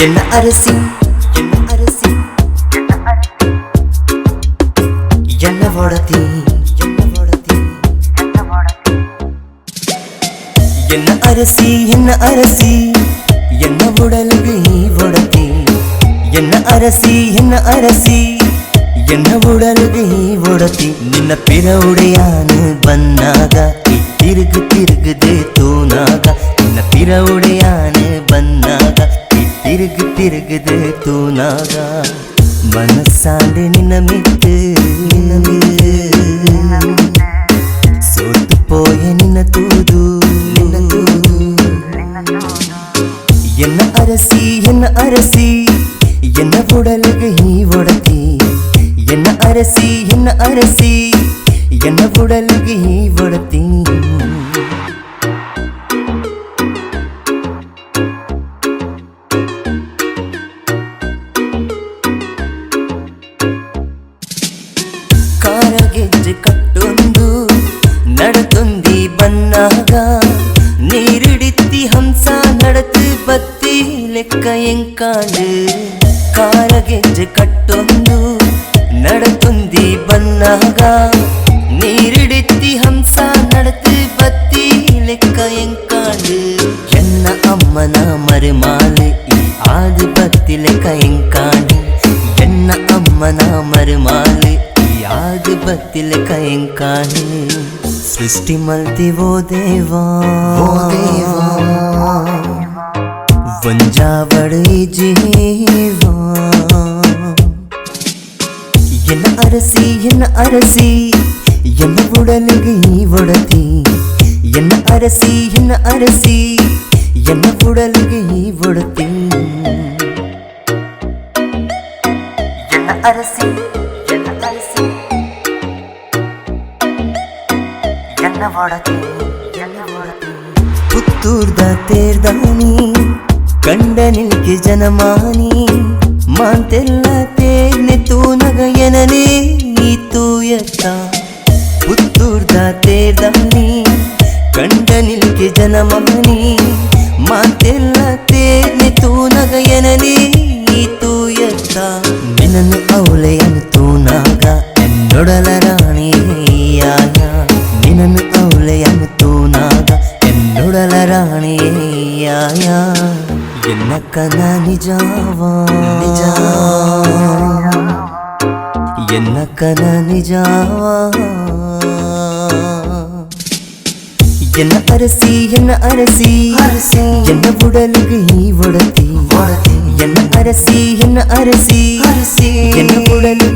என்ன அரசி என்ன அரசி என்ன வடத்தி என்ன அரசி என்ன அரசி என்ன உடலுக்கு வடத்தி என்ன அரசி என்ன அரசி என்ன ಉಡಲ್ಗೆ ಒಡತಿ ನಿನ್ನ ಪಿರವುಡೆಯಾನು ಬಂದಾಗ ತಿರುಗು ತಿರುಗದೆ ತೂನಾಗ ನಿನ್ನ ಪಿರವುಡೆಯಾನು ಬಂದಾಗ ತಿರುಗು ತಿರುಗದೆ ತೂನಾಗ ಮನಸ್ಸಾಂದೆ ನಿನ್ನ ಮಿತ್ತು ಸೋತು ಪೋಯ ನಿನ್ನ ತೂದು ಎನ್ನ ಅರಸಿ ಎನ್ನ ಉಡಲ್ಗೆ ಒಡತಿ என்ன அரசி என்ன உடலுக்கு வடத்தி ಕಾರಗೆಜ್ಜೆ ಕಟ್ಟೊಂದು ನಡತೊಂದಿ ಬನ್ನಾಗ ನೀರಿಡಿತ್ತಿ ಹಂಸ ನಡತು ಬತ್ತಿ ಲೆಕ್ಕ ಎಂಕಾಂಡು ಕಾರಗೆಜ್ಜೆ ಕಟ್ಟೊಂದು ನಡತುಂದಿ ಬನ್ನಾಗ ನೀರಿಡಿತ್ತಿ ಹಂಸ ನಡತು ಬತ್ತಿ ಲೆಕ್ಕ ಎಂಕಾಂಡು ಎನ್ನ ಅಮ್ಮನ ಮರುಮಾಲು ಈ ಆದು ಬತ್ತಿ ಲೆಕ್ಕ ಎಂಕಾಂಡು ಎನ್ನ ಅಮ್ಮನ ಮರುಮಾಲು ಈ ಆದು ಬತ್ತಿ ಲೆಕ್ಕ ಎಂಕಾಂಡು ಸೃಷ್ಟಿ ಮಲ್ತಿವೋ ದೇವಾ ವಂಜಾವಡು ಜೀವಾ என்ன அரசி என்ன உடலுக்கு வடத்தி என்ன அரசி என்ன உடலுக்கு வடத்தி என்ன அரசி என்ன வடத்தி ಪುತ್ತೂರ್ದ ತೇರ್ದಾನಿ ಕಂಡ ನಿಲ್ಕೆ ಜನಮಾನಿ ಮಾಂತೆಲ್ಲ ತೇರ್ನೆ ತೂನಗ ಎನನೇ ತೂಯತ್ತ ಪುತ್ತೂರ್ದ ತೇರ್ದಾನಿ ಕಂಡ ನಿಲ್ಕೆ ಜನಮಾನಿ ಮಾಂತೆಲ್ಲ ತೇರ್ನೆ ತೂನಗ ಎನನೇ ತೂಯತ್ತ ನಿನ್ನನ್ನು ಅವಳೆಯನ್ನು ತೂನಾಗ ಎನ್ನೊಡಲ ರಾಣಿಯಾಯ ನಿನ್ನನ್ನು ಅವಳೆಯನ್ನು ತೂನಾಗ ಎನ್ನೊಡಲ ರಾಣಿಯಾಯ ಎನ್ನ ಕನ ನಿಜಾವಾ ಎನ್ನ ಕನ ನಿಜಾವಾ ಎನ್ನ ಅರಸಿ ಎನ್ನ ಉಡಲಿಗೆ ಒಡತಿ ಎನ್ನ ಅರಸಿ ಎನ್ನ ಉಡಲಿಗೆ